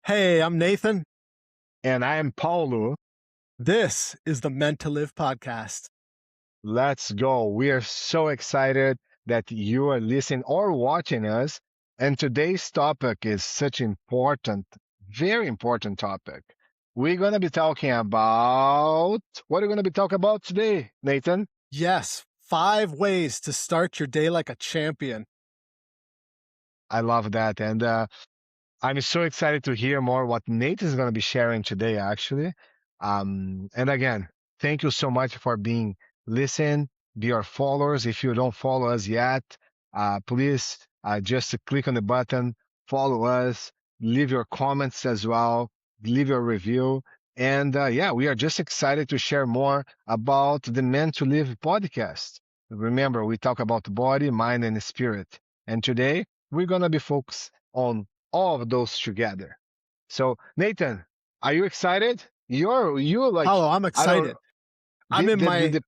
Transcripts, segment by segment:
Hey, I'm Nathan. And I am Paulo. This is the Meant to Live podcast. Let's go. We are so excited that you are listening or watching us. And today's topic is such important, very important topic. We're going to be talking about what are we going to be talking about today, Nathan? Yes, 5 ways to start your day like a champion. I love that. And I'm so excited to hear more what Nathan is going to be sharing today, actually. And again, thank you so much for being listen, be our followers. If you don't follow us yet, please just click on the button, follow us, leave your comments as well, leave your review. And yeah, we are just excited to share more about the Meant to Live podcast. Remember, we talk about body, mind, and spirit. And today we're going to be focused on all of those together. So, Nathan, are you excited? You like Paulo, I'm I don't excited. I'm in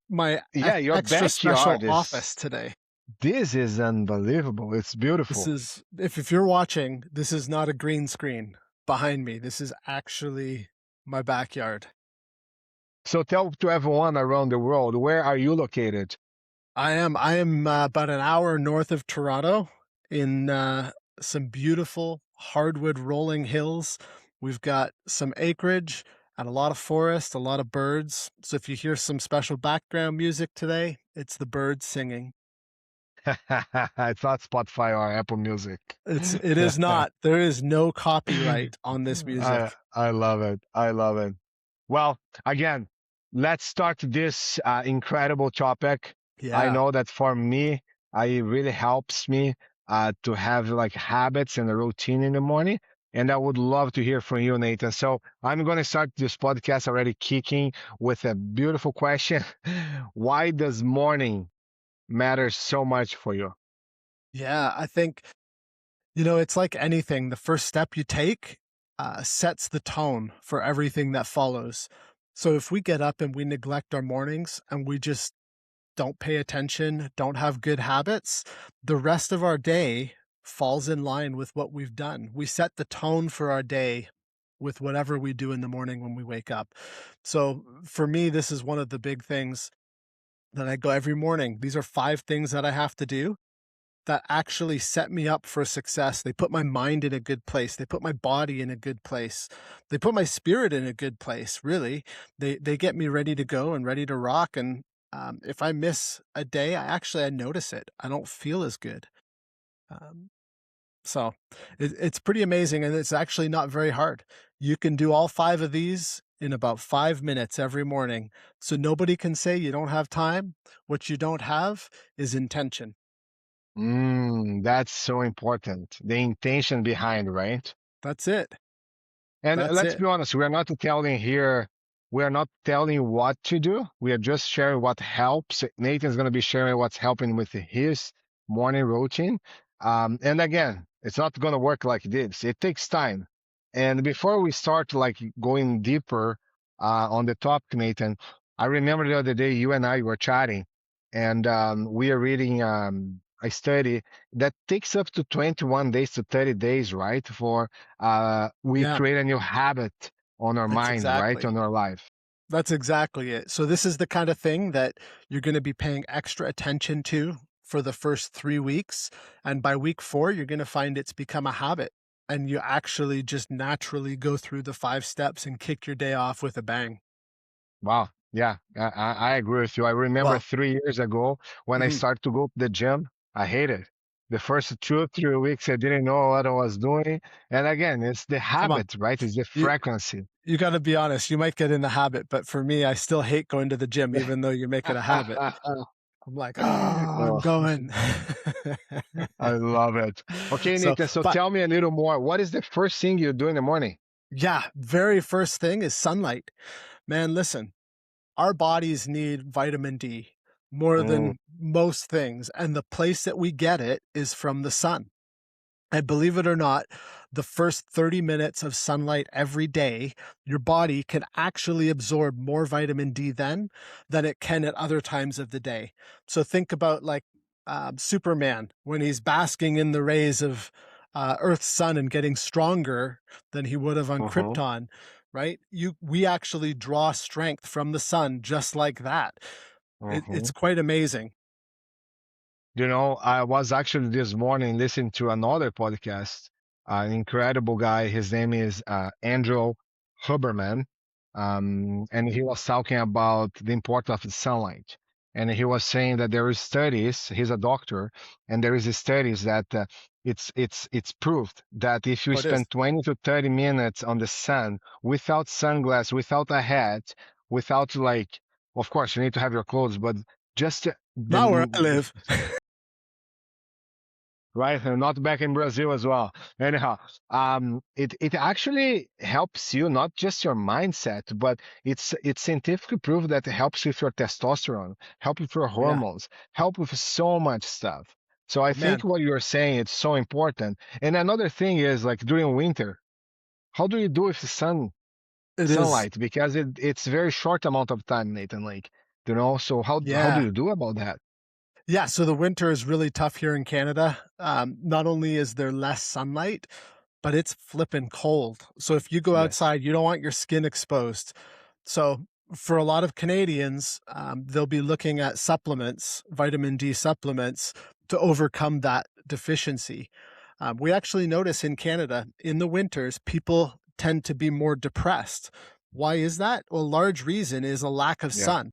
my yeah, your extra special backyard is office today. this is unbelievable. It's This beautiful. is if you're watching, this is not a green screen behind me. This is actually my backyard. So tell to everyone around the world, where are you located? I am about an hour north of Toronto in some beautiful hardwood rolling hills. We've got some acreage and a lot of forest, a lot of birds. So if you hear some special background music today, it's the birds singing. It's not Spotify or Apple Music. It is not. There is no copyright on this I music. I love it. I love it. Well, again, let's start this incredible topic. I Yeah. know that for me, it really helps me to have like habits and a routine in the morning. And I would love to hear from you, Nathan. So I'm going to start this podcast already kicking with a beautiful question. Why does morning matter so much for you? Yeah, I think it's like anything. The first step you take sets the tone for everything that follows. So if we get up and we neglect our mornings and we just don't pay attention, don't have good habits, the rest of our day falls in line with what we've done. We set the tone for our day with whatever we do in the morning when we wake up. So for me, this is one of the big things that I go every morning. These are 5 things that I have to do that actually set me up for success. They put my mind in a good place. They put my body in a good place. They put my spirit in a good place, really. They get me ready to go and ready to rock. And if I miss a day, I notice it. I don't feel as good. Um, so it's pretty amazing. And it's actually not very hard. You can do all 5 of these in about 5 minutes every morning. So nobody can say you don't have time. What you don't have is intention. That's so important. The intention behind, right? That's it. And That's let's it. be honest, we are not telling what to do. We are just sharing what helps. Nathan's going to be sharing what's helping with his morning routine. And again, it's not going to work like this. It takes time. And before we start like going deeper on the topic, Nathan, I remember the other day you and I were chatting and we are reading a study that takes up to 21 days to 30 days, right? For we Yeah, create a new habit on our that's mind, right? exactly. On our life. That's exactly it. So this is the kind of thing that you're going to be paying extra attention to for the first 3 weeks. And by week 4, you're going to find it's become a habit. And you actually just naturally go through the 5 steps and kick your day off with a bang. Wow. Yeah, I agree with you. I remember Well, 3 years ago when I mhm, started to go to the gym, I hated it. The first 2 or 3 weeks, I didn't know what I was doing. And again, it's the come on. habit, right? It's the You frequency. you got to be honest. You might get in the habit, but for me, I still hate going to the gym, even though you make it a habit. I'm like, oh, I'm Oh, going. I love it. Okay, So, Nathan, so but tell me a little more. What is the first thing you do in the morning? yeah, very first thing is sunlight. Man, listen, our bodies need vitamin D more Mm, than most things. And the place that we get it is from the sun. And believe it or not, the first 30 minutes of sunlight every day, your body can actually absorb more vitamin D then than it can at other times of the day. So think about like Superman when he's basking in the rays Earth's sun and getting stronger than he would have on Mm-hmm. Krypton, right? We actually draw strength from the sun just like that. It's Mm-hmm. quite amazing. I was actually this morning listening to another podcast, an incredible guy. His name is Andrew Huberman. And he was talking about the importance of the sunlight. And he was saying that there is studies, he's a doctor, and there is studies that it's proved that if you Oh, it is. spend 20 to 30 minutes on the sun without sunglasses, without a hat, without like, of course, you need to have your clothes, but just Not where I the live. right? And not back in Brazil as well. Anyhow, it actually helps you not just your mindset, but it's scientifically proved that it helps with your testosterone, help with your Oh, yeah. hormones, help with so much stuff. So I Oh, think man, what you're saying it's so important. And another thing is like during winter, how do you do with the it is. sunlight? Because it's very short amount of time, Nathan. Like, so how do Yeah. you do about that? Yeah, so the winter is really tough here in Canada. Not only is there less sunlight, but it's flipping cold. So if you go Yes. outside, you don't want your skin exposed. So for a lot of Canadians, they'll be looking at supplements, vitamin D supplements, to overcome that deficiency. We actually notice in Canada, in the winters, people tend to be more depressed. Why is that? Well, a large reason is a lack of Yeah. sun.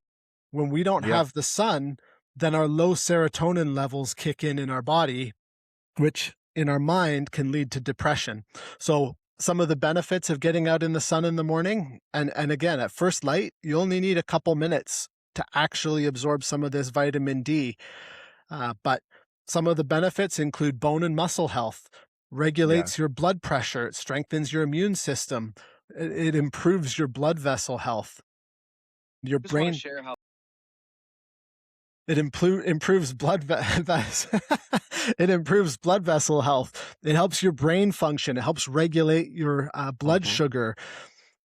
When we don't Yep. have the sun, then our low serotonin levels kick in our body, which in our mind can lead to depression. So some of the benefits of getting out in the sun in the morning, and again, at first light, you only need a couple minutes to actually absorb some of this vitamin D. But some of the benefits include bone and muscle health, Yeah. regulates your blood pressure, it strengthens your immune system, it improves your blood vessel health, your Just want to brain. share how. It improves it improves blood vessel health. It helps your brain function. It helps regulate your blood Mhm. sugar.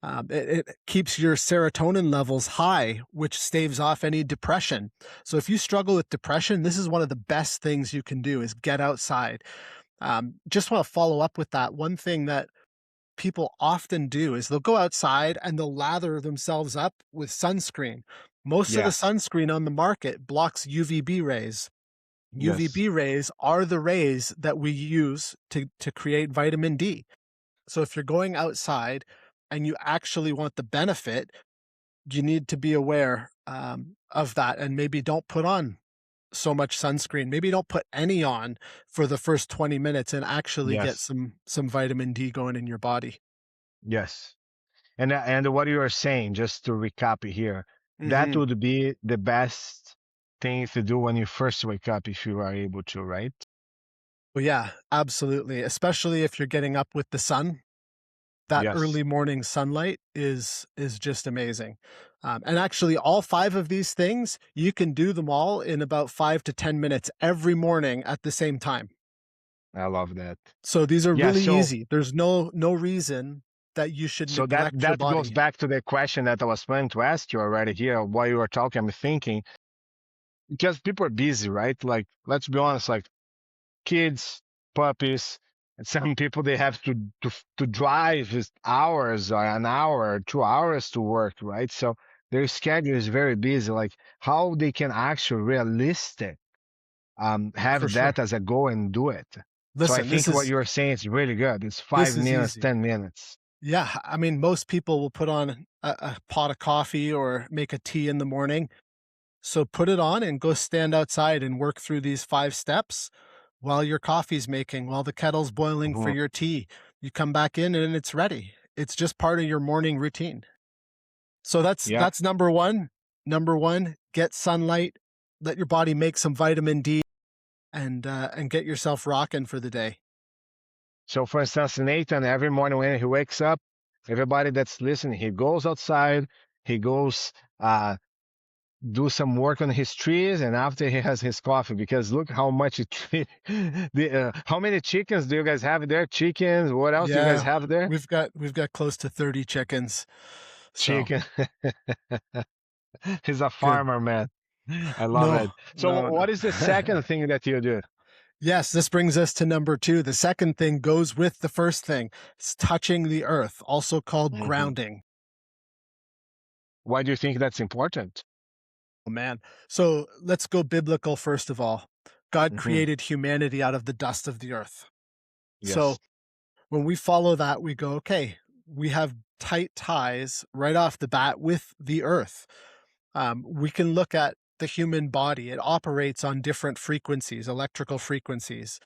It keeps your serotonin levels high, which staves off any depression. So if you struggle with depression, this is one of the best things you can do is get outside. Just want to follow up with that. One thing that people often do is they'll go outside and they'll lather themselves up with sunscreen. Most of the Yes. sunscreen on the market blocks UVB rays. Yes. UVB rays are the rays that we use to create vitamin D. So if you're going outside and you actually want the benefit, you need to be aware of that and maybe don't put on so much sunscreen. Maybe don't put any on for the first 20 minutes and actually get Yes. some vitamin D going in your body. Yes. And what you are saying, just to recap it here, that Hmm. would be the best thing to do when you first wake up if you are able to, right? Well, yeah, absolutely. Especially if you're getting up with the sun, that Yes. early morning sunlight is just amazing. And actually, all five of these things you can do them all in about 5 to 10 minutes every morning at the same time. I love that. So these are Yeah, really so easy. There's no reason that you should so that neglect your that goes body. back to the question that I was planning to ask you already here while you were talking. I'm thinking because people are busy, right? Like, let's be honest, like kids, puppies, and some people they have to drive just hours or an hour, 2 hours to work, right? So their schedule is very busy. Like how they can actually realistic For have sure. that as a goal and do it. So I Listen, think what you're saying is really good. It's this five is minutes, easy. 10 minutes. Yeah, I mean, most people will put on a pot of coffee or make a tea in the morning. So put it on and go stand outside and work through these 5 steps while your coffee's making, while the kettle's boiling for Mhm. your tea. You come back in and it's ready. It's just part of your morning routine. So Yeah. that's number 1. Number 1, get sunlight, let your body make some vitamin D and get yourself rocking for the day. So for instance, Nathan, every morning when he wakes up, everybody that's listening, he goes outside, he goes do some work on his trees, and after he has his coffee. Because look how much how many chickens do you guys have there? Chickens. What else do you guys Yeah, have there? we've got close to 30 chickens. So, Chicken. He's a good. farmer, man. I love No, it. So no, no. what is the second thing that you do? Yes, this brings us to number two. The second thing goes with the first thing. It's touching the earth, also called Hmm. grounding. Why do you think that's important? Oh, man. So let's go biblical first of all. God Hmm. created humanity out of the dust of the earth. So Yes. when we follow that, we go, okay, we have tight ties right off the bat with the earth. We can look at the human body, it operates on different frequencies, electrical frequencies.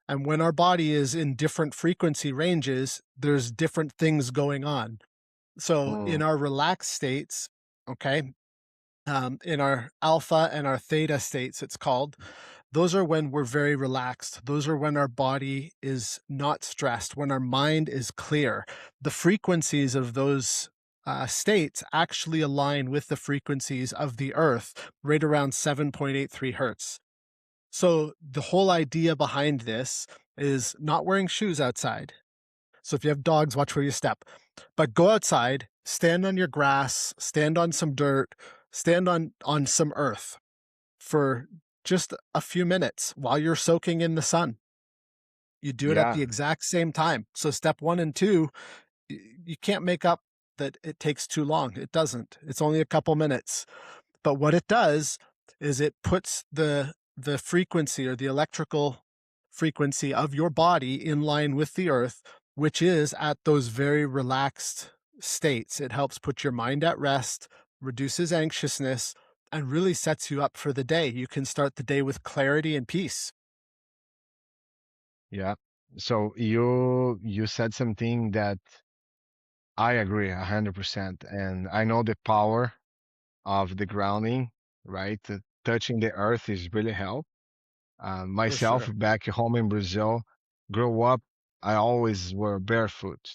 And when our body is in different frequency ranges, there's different things going on. So in Mm. our relaxed states, okay, in our alpha and our theta states, it's called, those are when we're very relaxed. Those are when our body is not stressed, when our mind is clear. The frequencies of those states actually align with the frequencies of the earth, right around 7.83 hertz. So the whole idea behind this is not wearing shoes outside. So if you have dogs, watch where you step. But go outside, stand on your grass, stand on some dirt, stand on some earth for just a few minutes while you're soaking in the sun. You do it at Yeah. the exact same time. So step 1 and 2, you can't make up that it takes too long. It doesn't. It's only a couple minutes. But what it does is it puts the frequency or the electrical frequency of your body in line with the earth, which is at those very relaxed states. It helps put your mind at rest, reduces anxiousness, and really sets you up for the day. You can start the day with clarity and peace. Yeah. So you said something that I agree 100%, and I know the power of the grounding, right? Touching the earth is really help. For Myself sure. back home in Brazil, grow up, I always were barefoot,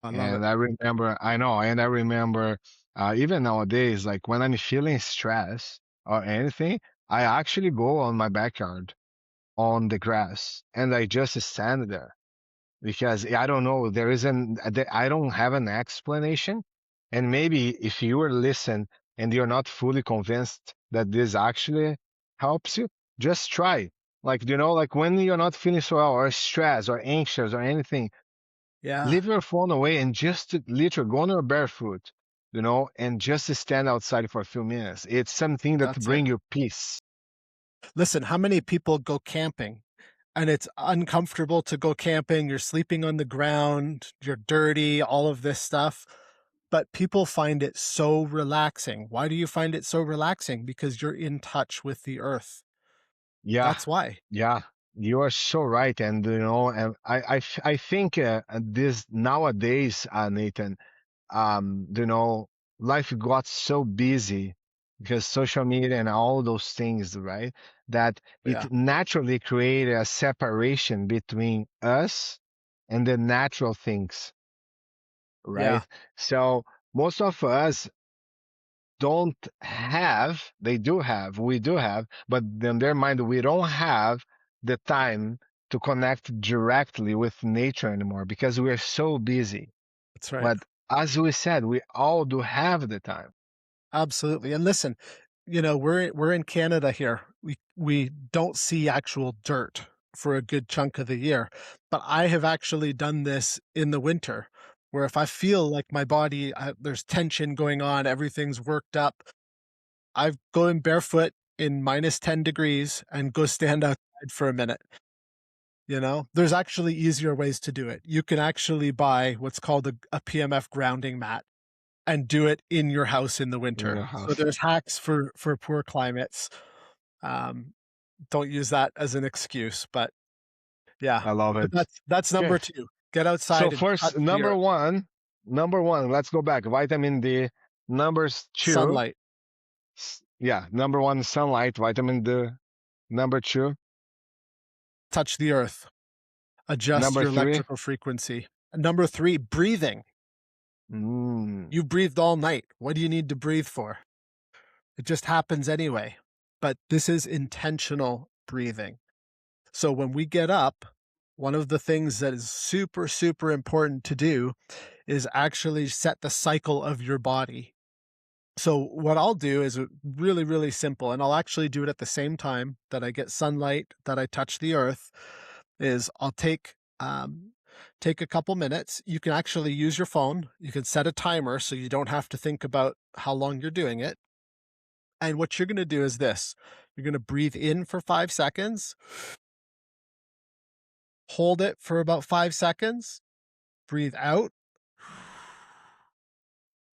I love it. and I remember even nowadays, like when I'm feeling stress or anything, I actually go on my backyard on the grass and I just stand there because I don't know, I don't have an explanation. And maybe if you were listen and you're not fully convinced that this actually helps you, just try. Like, like when you're not feeling so well or stressed or anxious or anything, Yeah, leave your phone away and just literally go on your barefoot, and just stand outside for a few minutes. It's something that that's it. bring you peace. Listen, how many people go camping and it's uncomfortable to go camping? You're sleeping on the ground, you're dirty, all of this stuff. But people find it so relaxing. Why do you find it so relaxing? Because you're in touch with the earth. Yeah, That's why. yeah, you are so right. And and I think this nowadays, Nathan, life got so busy because social media and all those things, right? That Yeah. it naturally created a separation between us and the natural things, Yeah. right? So most of us don't have, we do have, but in their mind, we don't have the time to connect directly with nature anymore because we are so busy. That's right. But as we said, we all do have the time. Absolutely. And listen, we're in Canada here. We don't see actual dirt for a good chunk of the year. But I have actually done this in the winter where if I feel like my body there's tension going on, everything's worked up, I go in barefoot in minus 10 degrees and go stand outside for a minute. There's actually easier ways to do it. You can actually buy what's called a PMF grounding mat and do it in your house in the In winter. your So house. there's hacks for poor climates. Um, don't use that as an excuse, but yeah. I love But it. that's Okay. number 2. Get So outside and touch first, the earth. number one, let's go back. Vitamin D. Numbers two, Sunlight, yeah, number one, sunlight, vitamin D. Number two, touch the earth, adjust number your three, electrical frequency. And number 3, breathing. mm, You breathed all night. What do you need to breathe for? It just happens anyway. But this is intentional breathing. So when we get up, one of the things that is super, super important to do is actually set the cycle of your body. So what I'll do is really, really simple, and I'll actually do it at the same time that I get sunlight, that I touch the earth, is I'll take a couple minutes. You can actually use your phone. You can set a timer so you don't have to think about how long you're doing it. And what you're going to do is this. You're going to breathe in for 5 seconds, hold it for about 5 seconds, breathe out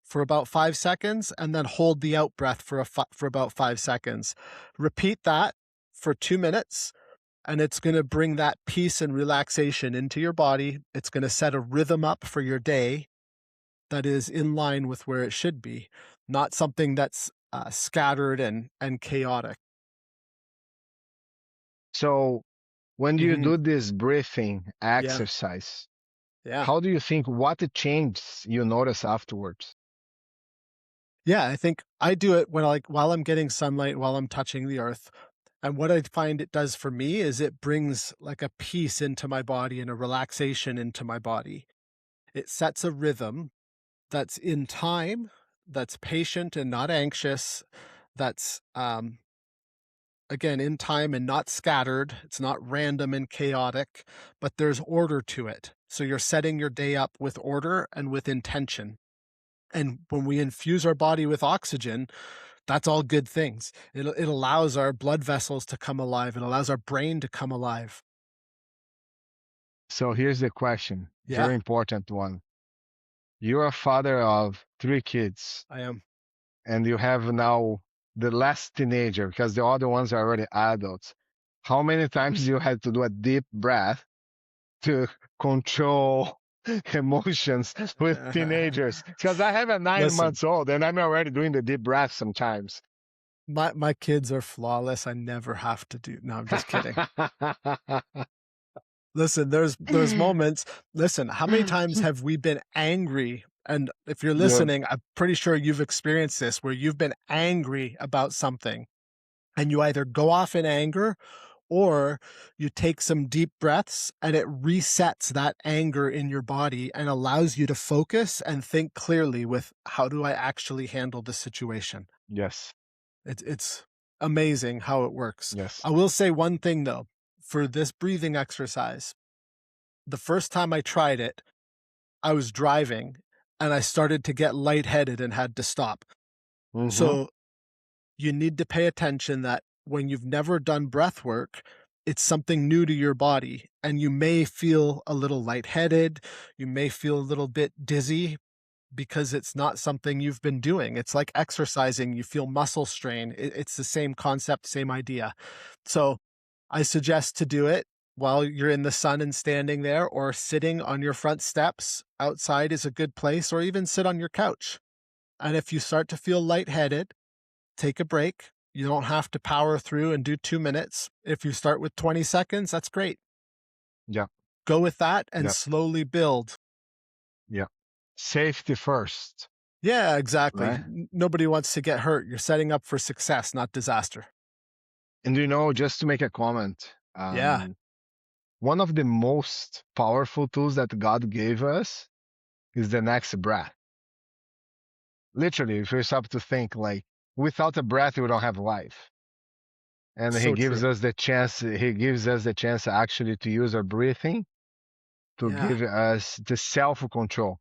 for about 5 seconds, and then hold the out breath for about 5 seconds. Repeat that for 2 minutes, and it's going to bring that peace and relaxation into your body. It's going to set a rhythm up for your day that is in line with where it should be, not something that's scattered and chaotic. So when you Hmm. do this breathing Yeah, exercise, yeah, how do you think what changes you notice afterwards? yeah. I think I do it when while I'm getting sunlight, while I'm touching the earth. And what I find it does for me is it brings like a peace into my body and a relaxation into my body. It sets a rhythm that's in time, that's patient and not anxious, that's again in time and not scattered. It's not random and chaotic, but there's order to it. So you're setting your day up with order and with intention. And when we infuse our body with oxygen, that's all good things. It allows our blood vessels to come alive. It allows our brain to come alive. So here's the question, Yeah, very important one. You're a father of 3 kids, I am. and you have now the last teenager because the other ones are already adults. How many times you had to do a deep breath to control emotions with teenagers? Because I have a nine Listen, months old and I'm already doing the deep breath sometimes. my kids are flawless. I never have to do. No, I'm just kidding. Listen, there's moments. Listen, how many times have we been angry? And if you're Yeah. listening, I'm pretty sure you've experienced this where you've been angry about something and you either go off in anger or you take some deep breaths and it resets that anger in your body and allows you to focus and think clearly with how do I actually handle the situation? Yes. It's amazing how it works. Yes. I will say one thing though, for this breathing exercise, the first time I tried it, I was driving and I started to get lightheaded and had to stop. Mm-hmm. So you need to pay attention that when you've never done breath work, it's something new to your body and you may feel a little lightheaded, you may feel a little bit dizzy because it's not something you've been doing. It's like exercising, you feel muscle strain. It's the same concept, same idea. So I suggest to do it while you're in the sun and standing there, or sitting on your front steps outside is a good place, or even sit on your couch. And if you start to feel lightheaded, take a break. You don't have to power through and do 2 minutes. If you start with 20 seconds, that's great. Yeah. Go with that and Yeah. slowly build. Yeah. Safety first, Yeah, exactly. right? Nobody wants to get hurt. You're setting up for success, not disaster. And just to make a comment, Yeah, one of the most powerful tools that God gave us is the next breath. Literally, if we stop to think, like, without a breath, we don't have life. And so true. he gives us the chance actually to use our breathing to Yeah, give us the self-control.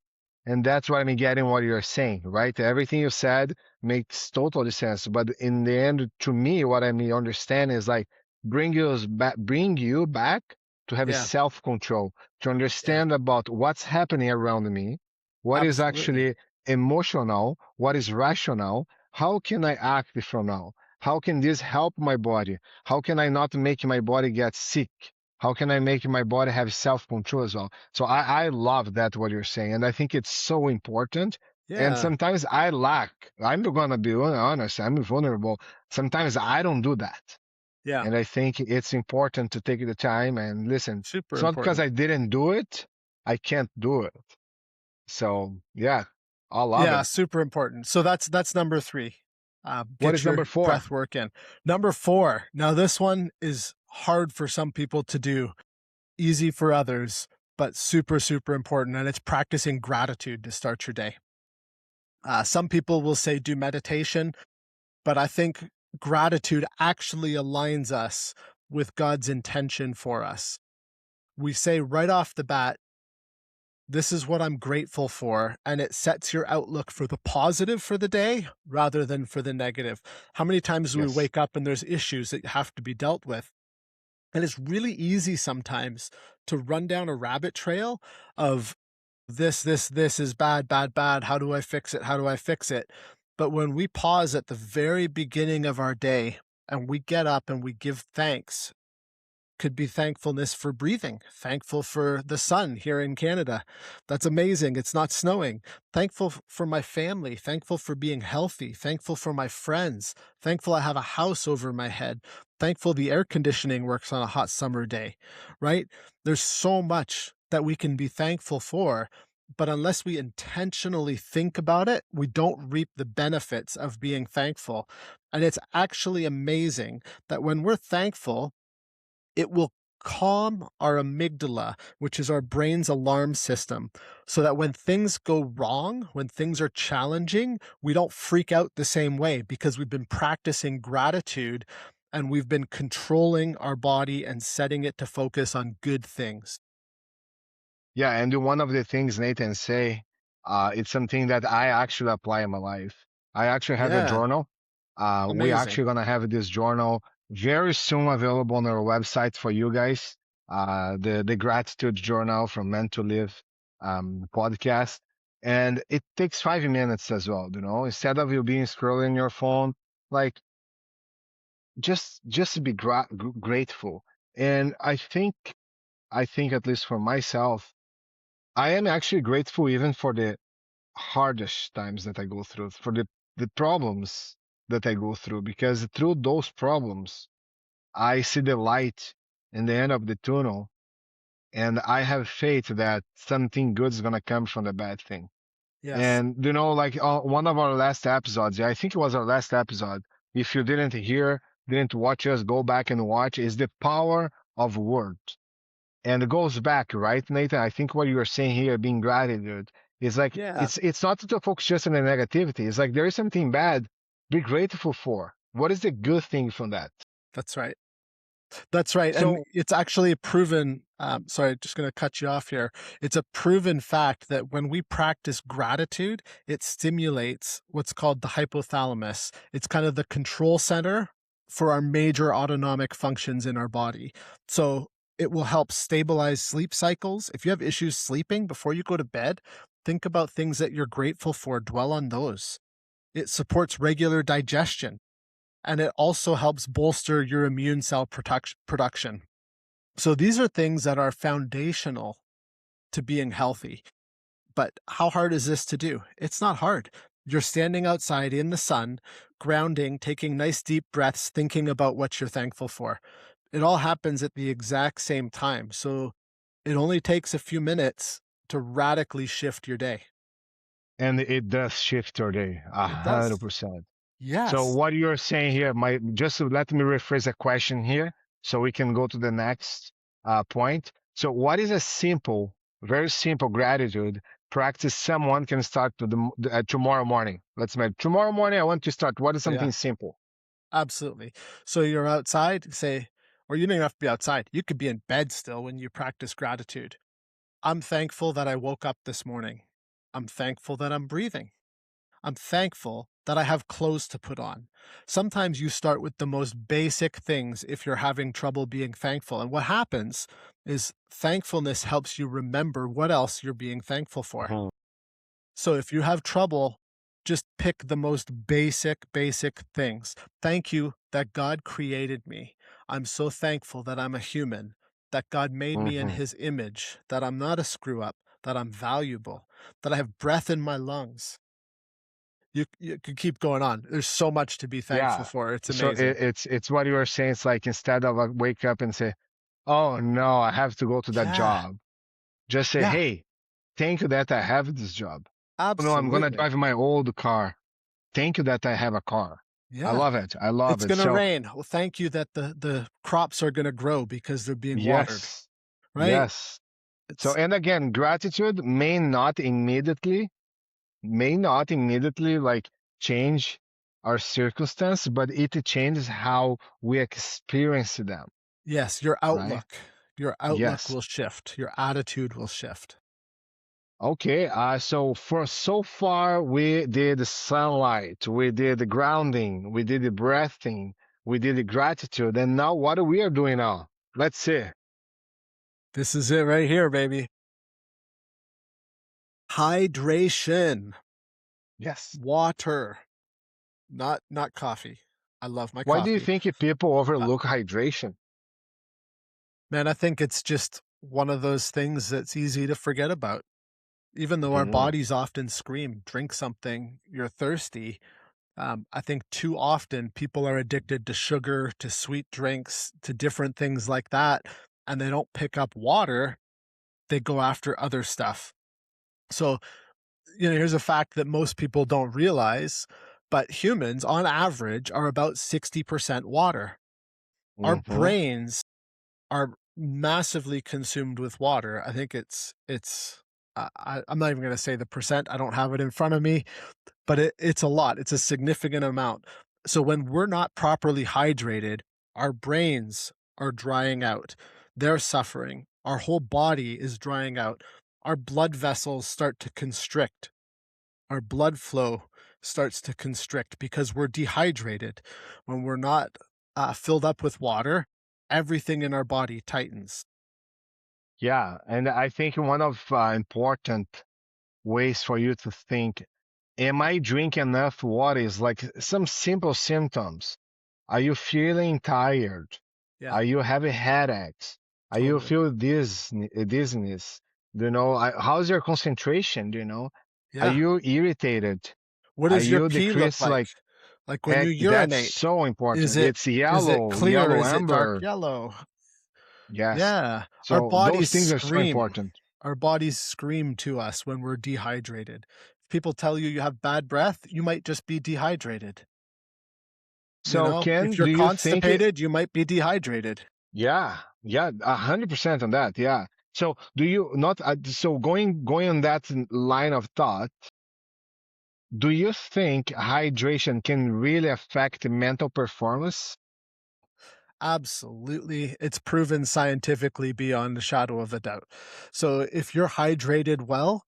And that's what I'm getting what you're saying, right? Everything you said makes total sense. But in the end, to me, what I mean understand is like bring you back to have a yeah, self-control, to yeah, understand about what's happening around me, what is absolutely. actually emotional, what is rational, how can I act from now? How can this help my body? How can I not make my body get sick? How can I make my body have self-control as well? So I love that what you're saying, and I think it's so important. And Yeah, sometimes I lack. I'm gonna be honest. I'm vulnerable. Sometimes I don't do that, yeah, and I think it's important to take the time and listen. super It's not because important. I didn't do it, I can't do it. So yeah, I love Yeah, it. super important. So that's number 3. What Get is number your four? breath work in. Number 4. Now this one is hard for some people to do, easy for others, but super, super important. And it's practicing gratitude to start your day. Some people will say do meditation, but I think gratitude actually aligns us with God's intention for us. We say right off the bat, this is what I'm grateful for. And it sets your outlook for the positive for the day rather than for the negative. How many times do we Yes. wake up and there's issues that have to be dealt with? And it's really easy sometimes to run down a rabbit trail of this is bad, bad, bad. How do I fix it? How do I fix it? But when we pause at the very beginning of our day and we get up and we give thanks, could be thankfulness for breathing, thankful for the sun here in Canada. That's amazing. It's not snowing. Thankful for my family, thankful for being healthy, thankful for my friends, thankful I have a house over my head, thankful the air conditioning works on a hot summer day, right? There's so much that we can be thankful for. But unless we intentionally think about it, we don't reap the benefits of being thankful. And it's actually amazing that when we're thankful, it will calm our amygdala, which is our brain's alarm system, so that when things go wrong, when things are challenging, we don't freak out the same way because we've been practicing gratitude and we've been controlling our body and setting it to focus on good things. Yeah, and one of the things Nathan say, it's something that I actually apply in my life. I actually have a Yeah, journal. We amazing. actually gonna have this journal very soon available on our website for you guys. The gratitude journal from Meant to Live podcast, and it takes 5 minutes as well. You know, instead of you being scrolling your phone, like just to be grateful. And I think at least for myself. I am actually grateful even for the hardest times that I go through, for the problems that I go through, because through those problems, I see the light in the end of the tunnel, and I have faith that something good is gonna come from the bad thing. Yes. And like one of our last episodes, yeah, I think it was our last episode. If you didn't watch us, go back and watch. Is the power of words. And it goes back, right, Nathan? I think what you are saying here, being gratitude, is like Yeah, it's not to focus just on the negativity. It's like there is something bad. Be grateful for. What is the good thing from that? that's right. That's right, and So, it's actually proven, sorry, just gonna cut you off here. It's a proven fact that when we practice gratitude, it stimulates what's called the hypothalamus. It's kind of the control center for our major autonomic functions in our body. So, it will help stabilize sleep cycles. If you have issues sleeping before you go to bed, think about things that you're grateful for, dwell on those. It supports regular digestion, and it also helps bolster your immune cell production. So these are things that are foundational to being healthy. But how hard is this to do? It's not hard. You're standing outside in the sun, grounding, taking nice deep breaths, thinking about what you're thankful for. It all happens at the exact same time. So it only takes a few minutes to radically shift your day. and it does shift your day a It does. hundred percent. So Yes. what you're saying here, just let me rephrase a question here, so we can go to the next point. So what is a simple, very simple gratitude practice someone can start tomorrow morning? Let's make tomorrow morning. I want to start. What is Yeah, something simple? absolutely. So you're outside, say, or you don't even have to be outside. You could be in bed still when you practice gratitude. I'm thankful that I woke up this morning. I'm thankful that I'm breathing. I'm thankful that I have clothes to put on. Sometimes you start with the most basic things if you're having trouble being thankful. And what happens is thankfulness helps you remember what else you're being thankful for. Mhm. So if you have trouble, just pick the most basic things. Thank you that God created me. I'm so thankful that I'm a human, that God made me in Mhm. his image, that I'm not a screw up, that I'm valuable, that I have breath in my lungs. You could keep going on. There's so much to be thankful Yeah. for. It's So amazing. it's what you were saying. It's like instead of wake up and say, "Oh no, I have to go to that Yeah. job," just say, Yeah. "Hey, thank you that I have this job. Oh no, I'm gonna Absolutely. drive my old car. Thank you that I have a car. I Yeah. love it. I love It's it." gonna So rain. Well, thank you that the crops are gonna grow because they're being watered, yes, right? yes. So It's and again, gratitude may not immediately may not immediately like change our circumstance, but it changes how we experience them, Yes, your right? outlook. Your outlook Yes. will shift. Your attitude will shift. Okay. So for so far, we did the sunlight, we did the grounding, we did the breathing, we did the gratitude, and now what are we doing now? Let's see. This is it right here, baby. Hydration. Yes. Water. Not coffee. I love my Why do you coffee. think people Uh, overlook hydration? Man, I think it's just one of those things that's easy to forget about. Even though our Mm, bodies often scream, drink something, you're thirsty. I think too often people are addicted to sugar, to sweet drinks, to different things like that, and they don't pick up water. They go after other stuff. So, here's a fact that most people don't realize, but humans on average are about 60% water. Our mm-hmm. brains are massively consumed with water. I think I'm not even going to say the percent. I don't have it in front of me, but it's a lot. It's a significant amount. So when we're not properly hydrated, our brains are drying out. They're suffering. Our whole body is drying out. Our blood vessels start to constrict. Our blood flow starts to constrict because we're dehydrated. When we're not filled up with water, everything in our body tightens. Yeah, and I think one of important ways for you to think, am I drinking enough water is like some simple symptoms. Are you feeling tired? Yeah, Are you having headaches? Are you totally. feel dizziness? Do you know, how's your concentration? Do you know? Are Yeah. you irritated? What Are does your you pee look decreased like? like Like when you heck? That's urinate, so is important. it It's is it yellow, clear? yellow Is it dark amber. yellow? Yes. Yeah. Our So those bodies things are so scream. important. Our bodies scream to us when we're dehydrated. If people tell you you have bad breath, you might just be dehydrated. So If Ken, you're do you think constipated, you might be dehydrated. yeah, yeah, 100% on that. Yeah. So do you not? So going on that line of thought, do you think hydration can really affect mental performance? Absolutely. It's proven scientifically beyond a shadow of a doubt. So if you're hydrated well,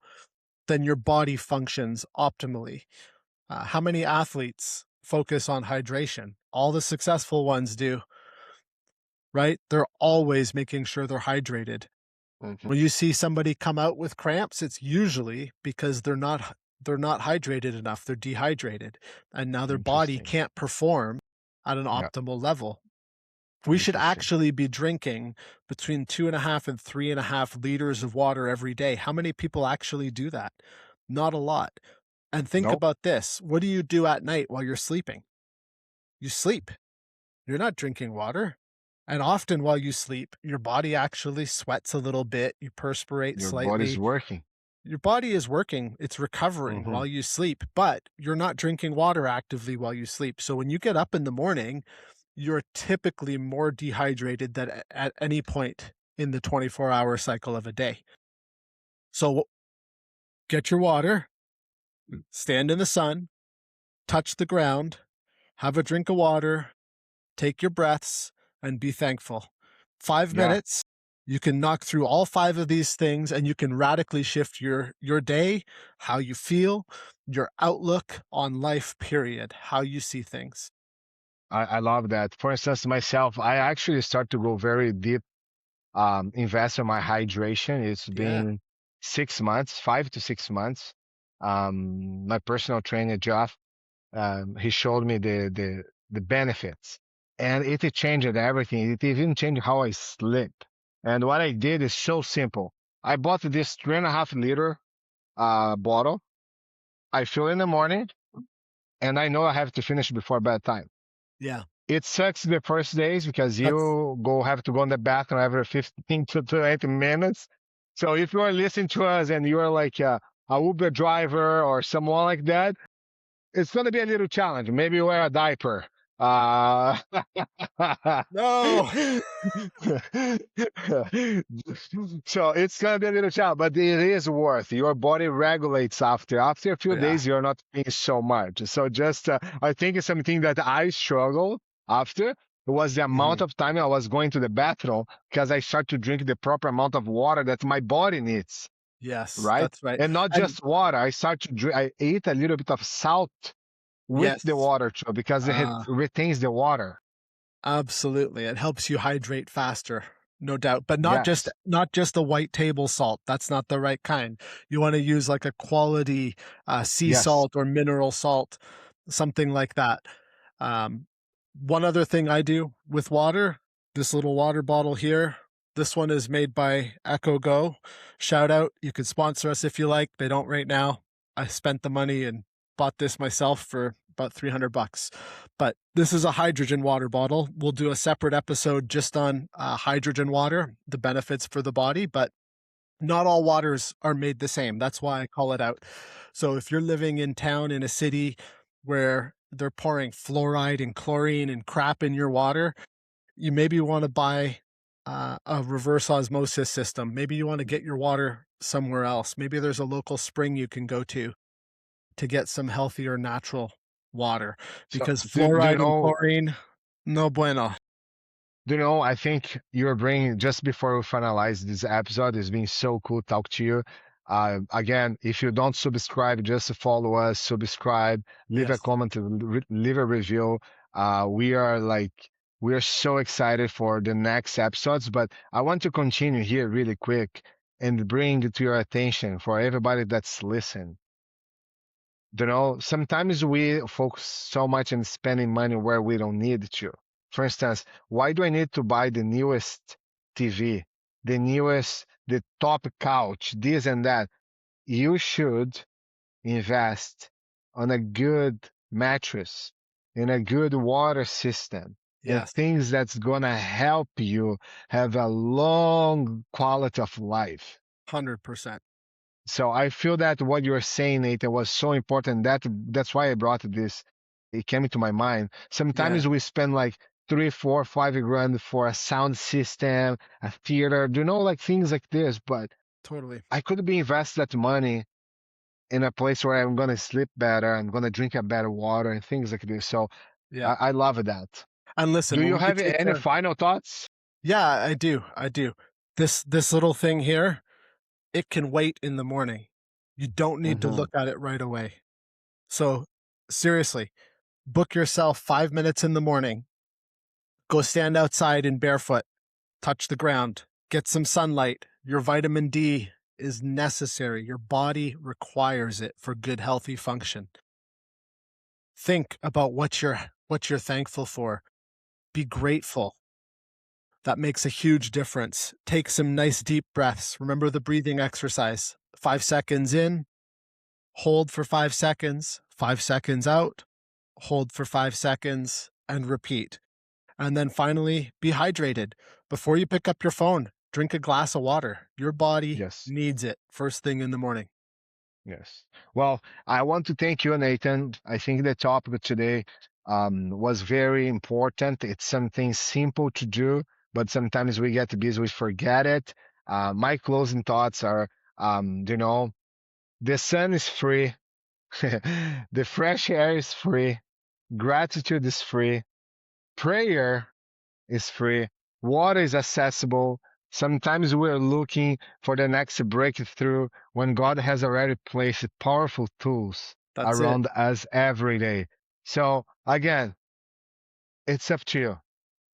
then your body functions optimally. How many athletes focus on hydration? All the successful ones do, right? They're always making sure they're hydrated. Hmm. When you see somebody come out with cramps, it's usually because they're not hydrated enough. They're dehydrated, and now their body Interesting. can't perform at an Yeah, optimal level. We should interesting. actually be drinking between 2.5 and 3.5 liters of water every day. How many people actually do that? Not a lot. And think Nope. about this. What do you do at night while you're sleeping? You sleep. You're not drinking water. And often while you sleep, your body actually sweats a little bit. You perspirate Your body's slightly. working. Your body is working, it's recovering Hmm. while you sleep, but you're not drinking water actively while you sleep. So when you get up in the morning, you're typically more dehydrated than at any point in the 24-hour cycle of a day. So get your water, stand in the sun, touch the ground, have a drink of water, take your breaths, and be thankful. Five Yeah, minutes, you can knock through all five of these things and you can radically shift your day, how you feel, your outlook on life, period, how you see things. I love that. For instance, myself, I actually start to go very deep, invest in my hydration. It's Yeah. been 6 months, 5 to 6 months. My personal trainer, Jeff, he showed me the benefits, and it changed everything. It even changed how I sleep. And what I did is so simple. I bought this 3.5 liter bottle. I fill in the morning, and I know I have to finish before bedtime. Yeah. It sucks the first days because That's you go have to go in the bathroom every 15 to 20 minutes. So if you are listening to us and you are like a Uber driver or someone like that, it's going to be a little challenge. Maybe wear a diaper. Uh, No. so it's gonna be a little challenge, but it is worth. Your body regulates after a few Yeah. days. You're not feeling so much. So just I think it's something that I struggle after. It was the amount Mhm. of time I was going to the bathroom because I start to drink the proper amount of water that my body needs, Yes, right? that's right. And not And just water. I start to drink. I eat a little bit of salt with the yes, water too because it uh, retains the water. absolutely. It helps you hydrate faster, no doubt, but Yes, not just a white table salt. That's not the right kind. You wanna use like a quality, sea yes. salt or mineral salt, something like that. Um, One other thing I do with water, this little water bottle here, this one is made by Echo Go. Shout out, you could sponsor us if you like. They don't right now. I spent the money and bought this myself for about 300 bucks. But this is a hydrogen water bottle. We'll do a separate episode just on hydrogen water, the benefits for the body, but not all waters are made the same. That's why I call it out. So if you're living in town in a city where they're pouring fluoride and chlorine and crap in your water, you maybe want to buy a reverse osmosis system. Maybe you want to get your water somewhere else. Maybe there's a local spring you can go to get some healthier natural water So because do you fluoride and know? chlorine, no bueno. Do you know? I think your brain just before we finalize this episode has been so cool to talk to you. Again, if you don't subscribe, just follow us, subscribe, leave a Yes, comment, leave a review. We are like we are so excited for the next episodes, but I want to continue here really quick and bring to your attention for everybody that's listening. You know, sometimes we focus so much on spending money where we don't need to. For instance, why do I need to buy the newest TV, the top couch, this and that? You should invest on a good mattress, in a good water system, and yes, things that's gonna help you have a long quality of life. 100%. So I feel that what you're saying, Nathan, was so important. That's why I brought this. It came into my mind. Yeah, Sometimes we spend like 3, 4, 5 grand for a sound system, a theater, like things like this. But totally. I could be invest that money in a place where I'm gonna sleep better, I'm gonna drink a better water and things like this. So Yeah. I love that. And Do listen, you when we have take any care, final thoughts? yeah, I do. I do. This little thing here, it can wait in the morning. You don't need to Hmm. look at it right away. So seriously, book yourself 5 minutes in the morning. Go stand outside in barefoot, touch the ground, get some sunlight. Your vitamin D is necessary. Your body requires it for good healthy function. Think about what you're thankful for. Be grateful. That makes a huge difference. Take some nice deep breaths. Remember the breathing exercise. 5 seconds in, hold for 5 seconds, 5 seconds out, hold for 5 seconds, and repeat. And then finally, be hydrated. Before you pick up your phone, drink a glass of water. Your body Yes. needs it first thing in the morning. Yes. Well, I want to thank you, Nathan. I think the topic today was very important. It's something simple to do, but sometimes we get busy, we forget it. My closing thoughts are, you know, the sun is free, the fresh air is free, gratitude is free, prayer is free. Water is accessible. Sometimes we're looking for the next breakthrough when God has already placed powerful tools That's it. around us every day. So again, it's up to you.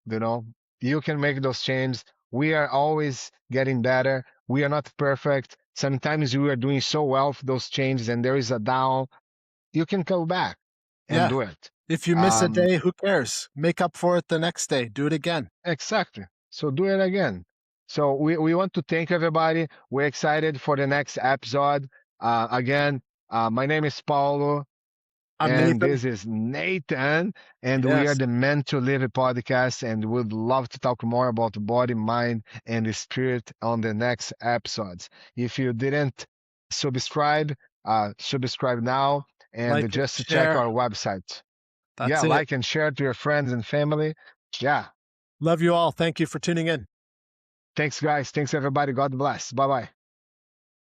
You know, you can make those changes. We are always getting better. We are not perfect. Sometimes we are doing so well with those changes and there is a down. You can go back and Yeah. do it. If you miss a Um, day, who cares? Make up for it the next day. Do it again. Exactly. So do it again. So we want to thank everybody. We're excited for the next episode. Again, my name is Paulo, I'm and Nathan. this is Nathan, and we are Yes. the Men to Live podcast, and would love to talk more about the body, mind, and the spirit on the next episodes. If you didn't subscribe, subscribe now, and Like it, just to check share. our website. Yeah, That's it. like and share to your friends and family. Yeah. Love you all. Thank you for tuning in. Thanks, guys. Thanks, everybody. God bless. Bye bye.